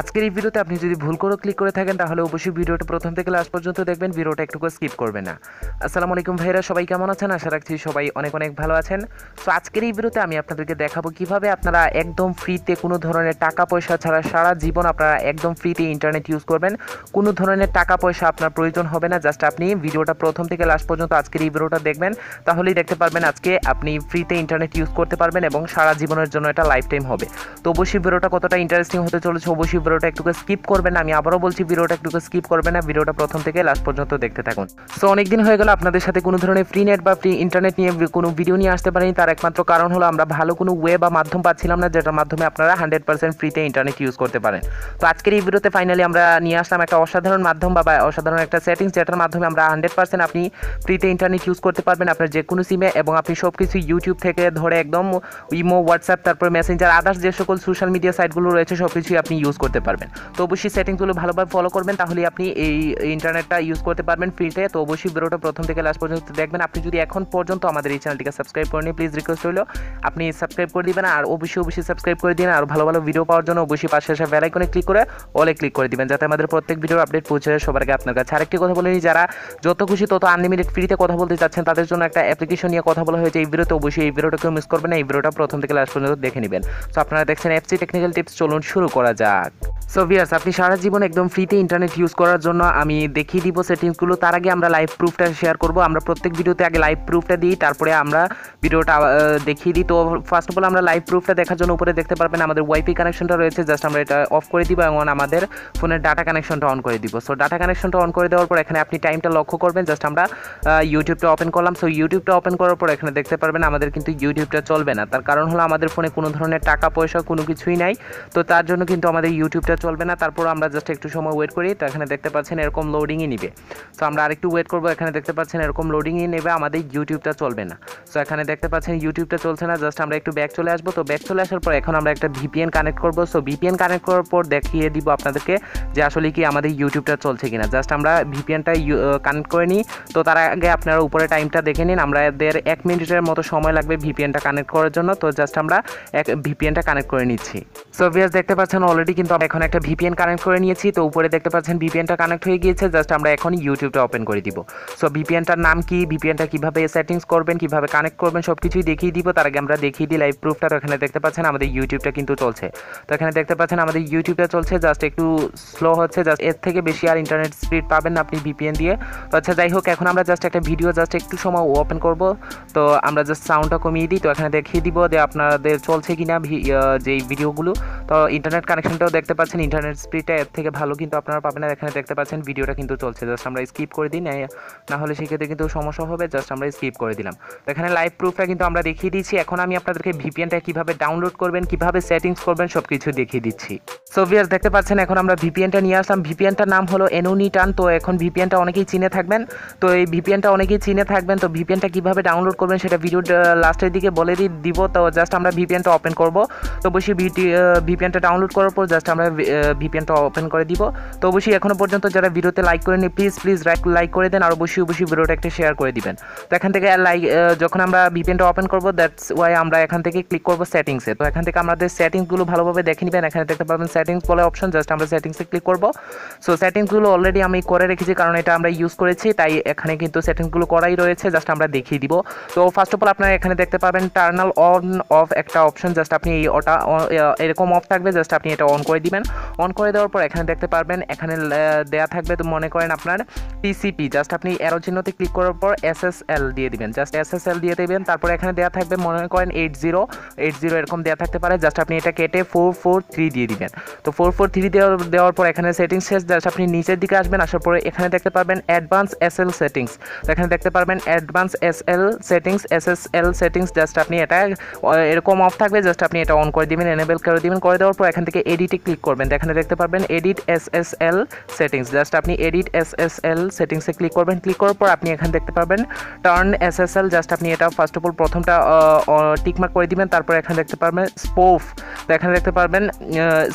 আজকের এই ভিডিওতে আপনি যদি ভুল করে ক্লিক করে থাকেন তাহলে অবশ্যই ভিডিওটা প্রথম থেকে লাস্ট পর্যন্ত দেখবেন, ভিডিওটা একটুকু স্কিপ করবেন না। আসসালামু আলাইকুম ভাইরা, সবাই কেমন আছেন? আশা রাখছি সবাই অনেক অনেক ভালো আছেন। সো আজকের এই ভিডিওতে আমি আপনাদেরকে দেখাবো কিভাবে আপনারা একদম ফ্রিতে কোনো ধরনের টাকা পয়সা ছাড়া সারা জীবন আপনারা একদম ফ্রিতে ইন্টারনেট ইউজ করবেন। কোনো ধরনের টাকা পয়সা আপনার প্রয়োজন হবে না, জাস্ট আপনি ভিডিওটা প্রথম থেকে লাস্ট পর্যন্ত আজকের এই ভিডিওটা দেখবেন, তাহলেই দেখতে পারবেন আজকে আপনি ফ্রিতে ইন্টারনেট ইউজ করতে পারবেন এবং সারা জীবনের জন্য এটা লাইফ টাইম হবে। তো অবশ্যই ভিডিওটা কতটা ইন্টারেস্টিং হতে চলেছে, অবশ্যই ভিডিওটা একটু স্কিপ করবেন না। আমি আবারও বলছি, ভিডিওটা একটু স্কিপ করবেন না, ভিডিওটা প্রথম থেকে লাস্ট পর্যন্ত দেখতে থাকুন। সো অনেকদিন হয়ে গেল আপনাদের সাথে কোনো ধরনের ফ্রি নেট বা ফ্রি ইন্টারনেট নিয়ে কোনো ভিডিও নিয়ে আসতে পারিনি। তার একমাত্র কারণ হলো আমরা ভালো কোনো ওয়ে বা মাধ্যম পাচ্ছিলাম না, যেটার মাধ্যমে আপনারা 100% ফ্রিতে ইন্টারনেট ইউজ করতে পারেন। তো আজকের এই ভিডিওতে ফাইনালি আমরা নিয়ে আসলাম একটা অসাধারণ মাধ্যম বা অসাধারণ একটা সেটিংস, যেটার মাধ্যমে আমরা 100% আপনি ফ্রিতে ইন্টারনেট ইউজ করতে পারবেন আপনার যে কোনো সিমে, এবং আপনি সব কিছু ইউটিউব থেকে ধরে একদম ইমো, হোয়াটসঅ্যাপ, তারপর মেসেঞ্জার, আদার্স যে সকল সোশ্যাল মিডিয়া সাইটগুলো রয়েছে সব কিছুই আপনি ইউজ করতে পারবেন। তো অবশ্যই সেটিংসগুলো ভালোভাবে ফলো করবেন, তাহলে আপনি এই ইন্টারনেটটা ইউজ করতে পারবেন ফ্রিতে। তো অবশ্যই ভিডিওটা প্রথম থেকে লাস্ট পর্যন্ত দেখবেন। আপনি যদি এখন পর্যন্ত আমাদের এই চ্যানেলটিকে সাবস্ক্রাইব করেন, প্লিজ রিকোয়েস্ট হলো আপনি সাবস্ক্রাইব করে দিবেন, আর অবশ্যই সাবস্ক্রাইব করে দিন। আর ভালো ভালো ভিডিও পাওয়ার জন্য অবশ্যই পাশে আসা বেল আইকনে ক্লিক করে অলে ক্লিক করে দিবেন, যাতে আমাদের প্রত্যেক ভিডিওর আপডেট পৌঁছে যায় সবার আগে আপনার কাছে। আরেকটি কথা বলে নিই, যারা যত খুশি তত আনলিমিটেড ফ্রিতে কথা বলতে চাচ্ছেন তাদের জন্য একটা অ্যাপ্লিকেশন নিয়ে কথা বলা হয়েছে এই ভিডিওতে। অবশ্যই এই ভিডিওটাকেও মিস করবেন না, এই ভিডিওটা প্রথম থেকে লাস্ট পর্যন্ত দেখে নেবেন। সো আপনারা দেখছেন এফসি টেকনিক্যাল টিপস, চলুন শুরু করা যাক। সো ভিউয়ার্স, আপনি সারা জীবন একদম ফ্রিতে ইন্টারনেট ইউজ করার জন্য আমি দেখিয়ে দিব সেটিংসগুলো। তার আগে আমরা লাইভ প্রুফটা শেয়ার করব। আমরা প্রত্যেক ভিডিওতে আগে লাইভ প্রুফটা দিই, তারপরে আমরা ভিডিওটা দেখিয়ে দিই। তো ফার্স্ট অফ অল আমরা লাইভ প্রুফটা দেখার জন্য উপরে দেখতে পারবেন আমাদের ওয়াইফাই কানেকশনটা রয়েছে, জাস্ট আমরা এটা অফ করে দিব এবং আমাদের ফোনের ডাটা কানেকশনটা অন করে দিব। সো ডাটা কানেকশনটা অন করে দেওয়ার পর এখানে আপনি টাইমটা লক্ষ্য করবেন, জাস্ট আমরা ইউটিউবটা ওপেন করলাম। সো ইউটিউবটা ওপেন করার পর এখানে দেখতে পারবেন আমাদের কিন্তু ইউটিউবটা চলবে না। তার কারণ হলো আমাদের ফোনে কোনো ধরনের টাকা পয়সা কোনো কিছুই নাই, তো তার জন্য কিন্তু আমাদের ইউটিউবটা চলবে না। তারপর আমরা জাস্ট একটু সময় ওয়েট করি। তো এখানে দেখতে পাচ্ছেন এরকম লোডিংই নিবে। সো আমরা আরেকটু ওয়েট করবো। এখানে দেখতে পাচ্ছেন এরকম লোডিংই নেবে, আমাদের ইউটিউবটা চলবে না। সো এখানে দেখতে পাচ্ছেন ইউটিউবটা চলছে না, জাস্ট আমরা একটু ব্যাক চলে আসবো। তো ব্যাক চলে আসার পর এখন আমরা একটা ভিপিএন কানেক্ট করবো। সো ভিপিএন কানেক্ট করার পর দেখিয়ে দিব আপনাদেরকে যে আসলে কি আমাদের ইউটিউবটা চলছে কিনা। জাস্ট আমরা ভিপিএনটা কানেক্ট করে নিই। তো তার আগে আপনারা উপরে টাইমটা দেখে নিন, আমাদের 1 মিনিটের মতো সময় লাগবে ভিপিএনটা কানেক্ট করার জন্য। তো জাস্ট আমরা ভিপিএনটা কানেক্ট করে নিচ্ছি। সো ভিউয়ার্স, দেখতে পাচ্ছেন অলরেডি কিন্তু আমরা এখন একটা ভিপিএন কানেক্ট করে নিয়েছি। তো উপরে দেখতে পাচ্ছেন ভিপিএনটা কানেক্ট হয়ে গিয়েছে, জাস্ট আমরা এখন ইউটিউবটা ওপেন করে দিব। সো ভিপিএনটার নাম কি, ভিপিএনটা কিভাবে সেটিংস করবেন, কিভাবে কানেক্ট করবেন সব কিছুই দেখিয়ে দিব। তার আগে আমরা দেখিয়ে দিই লাইভ প্রুফটা। তো এখানে দেখতে পাচ্ছেন আমাদের ইউটিউবটা কিন্তু চলছে। তো এখানে দেখতে পাচ্ছেন আমাদের ইউটিউবটা চলছে, জাস্ট একটু স্লো হচ্ছে, জাস্ট এর থেকে বেশি আর ইন্টারনেট স্পিড পাবেন না আপনি ভিপিএন দিয়ে। তো আচ্ছা, যাই হোক, এখন আমরা জাস্ট একটা ভিডিও জাস্ট একটু সময় ওপেন করব। তো আমরা জাস্ট সাউন্ডটা কমিয়ে দিই। তো এখানে দেখিয়ে দিব যে আপনাদের চলছে কিনা যেই ভিডিওগুলো। তো ইন্টারনেট কানেকশনটাও দেখতে পাচ্ছেন, ইন্টারনেট স্পিডটা এর থেকে ভালো কিন্তু আপনারা পাবেন না। এখানে দেখতে পাচ্ছেন ভিডিওটা কিন্তু চলছে, জাস্ট আমরা স্কিপ করে দিই, না হলে সেক্ষেত্রে কিন্তু সমস্যা হবে। জাস্ট আমরা স্কিপ করে দিলাম। তো এখানে লাইভ প্রুফটা কিন্তু আমরা দেখিয়ে দিচ্ছি। এখন আমি আপনাদেরকে ভিপিএনটা কিভাবে ডাউনলোড করবেন, কিভাবে সেটিংস করবেন সব কিছু দেখিয়ে দিচ্ছি। সো ভিউয়ার্স, দেখতে পাচ্ছেন এখন আমরা ভিপিএনটা নিয়ে আসলাম। ভিপিএনটার নাম হলো এনোনিটান। তো এখন ভিপিএনটা অনেকেই চিনে থাকবেন। তো এই ভিপিএনটা অনেকেই চিনে থাকবেন। তো ভিপিএনটা কিভাবে ডাউনলোড করবেন সেটা ভিডিওর লাস্টের দিকে বলে দিব। তো জাস্ট আমরা ভিপিএনটা ওপেন করব। তো অবশ্যই ভিপিএনটা ডাউনলোড করার পর জাস্ট আমরা ভিপিএনটা ওপেন করে দিব। তো অবশ্যই এখনো পর্যন্ত যারা ভিডিওতে লাইক করেনি প্লিজ লাইক করে দেন, আর অবশ্যই ভিডিওটা একটা শেয়ার করে দিবেন। তো এখান থেকে যখন আমরা ভিপিএনটা ওপেন করব, দ্যাটস ওয়াই আমরা এখান থেকে ক্লিক করব সেটিংসে। তো এখান থেকে আমাদের সেটিংসগুলো ভালোভাবে দেখে নেবেন। এখানে দেখতে পাবেন সেটিংস বলে অপশন, জাস্ট আমরা সেটিংসে ক্লিক করব। সো সেটিংসগুলো অলরেডি আমি করে রেখেছি, কারণ এটা আমরা ইউজ করেছি, তাই এখানে কিন্তু সেটিংসগুলো করাই রয়েছে, জাস্ট আমরা দেখিয়ে দিব। তো ফার্স্ট অফ অল আপনারা এখানে দেখতে পাবেন টার্নাল অন অফ একটা অপশন, জাস্ট আপনি ওটা এরকম অফ থাকবে, জাস্ট আপনি এটা অন করে দিবেন। অন করে দেওয়ার পর এখানে দেখতে পারবেন এখানে দেয়া থাকবে, তো মনে করেন আপনার টিসিপি, জাস্ট আপনি অ্যারো চিহ্নতে ক্লিক করার পর এসএসএল দিয়ে দিবেন, জাস্ট এসএসএল দিয়ে দেবেন। তারপর এখানে দেয়া থাকবে মনে করেন 80 এরকম দেয়া থাকতে পারে, জাস্ট আপনি এটা কেটে 443 দিয়ে দিবেন। তো 443 দেওয়ার পর এখানে সেটিংস শেষ, জাস্ট আপনি নিচের দিকে আসবেন। আসার পরে এখানে দেখতে পারবেন অ্যাডভান্স এসএল সেটিংস। তো এখানে দেখতে পারবেন অ্যাডভান্স এসএসএল সেটিংস, জাস্ট আপনি এটা এরকম অফ থাকবে, জাস্ট আপনি এটা অন করে দিবেন, এনেবল করে দিবেন। করে দেওয়ার পর এখান থেকে এডিটে ক্লিক করবেন। এখানে দেখতে পারবেন এডিট এসএসএল সেটিংস, জাস্ট আপনি এডিট এসএসএল সেটিংসে ক্লিক করবেন। ক্লিক করার পর আপনি এখানে দেখতে পারবেন টার্ন এসএসএল, জাস্ট আপনি এটা ফার্স্ট অফ অল প্রথমটা টিকমার্ক করে দিবেন। তারপর এখানে দেখতে পারবেন স্পোফ। তো এখানে দেখতে পারবেন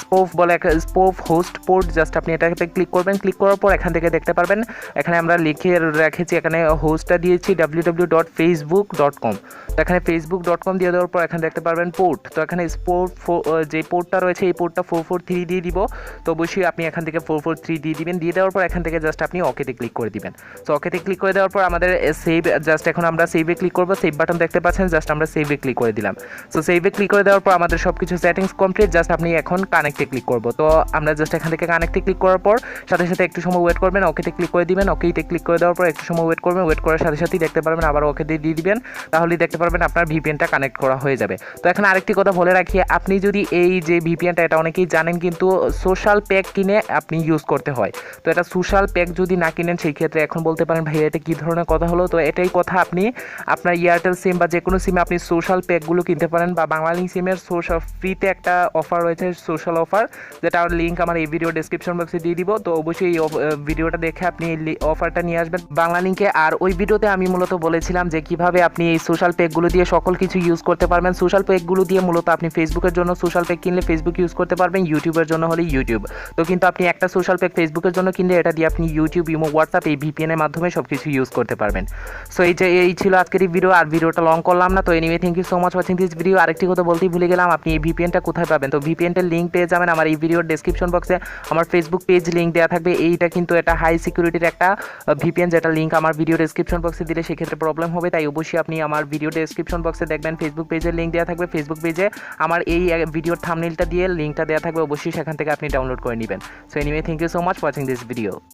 স্পোফ বলে একটা স্পোফ হোস্ট পোর্ট, জাস্ট আপনি এটাতে ক্লিক করবেন। ক্লিক করার পর এখান থেকে দেখতে পারবেন এখানে আমরা লিখে রেখেছি, এখানে হোস্টটা দিয়েছি www.facebook.com। তো এখানে facebook.com দিয়ে দেওয়ার পর এখানে দেখতে পারবেন পোর্ট। তো এখানে স্পোর্ট যে পোর্টটা রয়েছে এই পোর্টটা 443 দিয়ে দিব। তো অবশ্যই আপনি এখান থেকে 443 দিয়ে দিবেন। দিয়ে দেওয়ার পর এখান থেকে জাস্ট আপনি ওকেতে ক্লিক করে দিবেন। সো ওকেতে ক্লিক করে দেওয়ার পর আমাদের সেভ, জাস্ট এখন আমরা সেভে ক্লিক করবো। সেভ বাটন দেখতে পাচ্ছেন, জাস্ট আমরা সেভে ক্লিক করে দিলাম। সো সেভে ক্লিক করে দেওয়ার পর আমাদের সব কিছু সেটিংস কমপ্লিট। জাস্ট আপনি এখন কানেক্টে ক্লিক করবো। তো আমরা জাস্ট এখান থেকে কানেক্টে ক্লিক করার পর সাথে সাথে একটু সময় ওয়েট করবেন, ওকেতে ক্লিক করে দিবেন। ওকেতে ক্লিক করে দেওয়ার পর একটু সময় ওয়েট করবেন, ওয়েট করার সাথে সাথেই দেখতে পারবেন আবার ওকেতে দিয়ে দিবেন, তাহলেই দেখতে পারবেন আপনার ভিপিএনটা কানেক্ট করা হয়ে যাবে। তো এখন আরেকটি কথা বলে রাখি, আপনি যদি এই যে ভিপিএনটা, এটা অনেকেই জানেন কিন্তু সোশ্যাল প্যাক কিনে আপনি ইউজ করতে হয়। তো এটা সোশ্যাল প্যাক যদি না কিনেন সেই ক্ষেত্রে এখন বলতে পারেন ভাই এটা কী ধরনের কথা হলো। তো এটাই কথা, আপনি আপনার এয়ারটেল সিম বা যে কোনো সিমে আপনি সোশ্যাল প্যাকগুলো কিনতে পারেন, বা বাংলালিংক সিমের সোশ্যাল ফ্রিতে একটা অফার রয়েছে, সোশ্যাল অফার, যেটার লিঙ্ক আমার এই ভিডিও ডেসক্রিপশন বক্সে দিয়ে দিব। তো অবশ্যই এই ভিডিওটা দেখে আপনি এই অফারটা নিয়ে আসবেন বাংলালিংকে। আর ওই ভিডিওতে আমি মূলত বলেছিলাম যে কিভাবে আপনি এই সোশ্যাল প্যাকগুলো দিয়ে সকল কিছু ইউজ করতে পারবেন। সোশ্যাল প্যাকগুলো দিয়ে মূলত আপনি ফেসবুকের জন্য সোশ্যাল প্যাক কিনলে ফেসবুক ইউজ করতে পারবেন, ইউটিউবের জন্য হলে ইউটিউব। তো কিন্তু আপনি একটা সোশ্যাল প্যাক ফেসবুকের জন্য কিনলে এটা দিয়ে আপনি ইউটিউব, ইমো, হোয়াটসঅ্যাপ এই ভিপিএনের মাধ্যমে সব কিছু ইউজ করতে পারবেন। সো এই ছিল আজকের এই ভিডিও, আর ভিডিওটা লং করলাম না। তো anyway thank you so much watching this video. আরেকটি কথা বলতেই ভুলে গেলাম, আপনি এই ভিপিএনটা কোথায় পাবেন? তো ভিপিএনটার লিঙ্ক পেয়ে যাবেন আমার এই ভিডিওর ডেসক্রিপশন বক্সে। আমার ফেসবুক পেজ লিঙ্ক দেওয়া থাকবে। এইটা কিন্তু এটা হাই সিকিউরিটির একটা ভিপিএন, যেটা লিঙ্ক আমার ভিডিও ডেসক্রিপশন বক্সে দিলে সেক্ষেত্রে প্রবলেম হবে। তাই অবশ্যই আপনি আমার ভিডিও ডেসক্রিপশন বক্সে দেখবেন ফেসবুক পেজের লিঙ্ক দেওয়া থাকবে। ফেসবুক পেজে আমার এই ভিডিওর থাম্বনেইলটা দিয়ে লিঙ্কটা দেওয়া থাকবে, অবশ্যই সেখান থেকে আপনি ডাউনলোড করে নেবেন। So anyway thank you so much watching this video.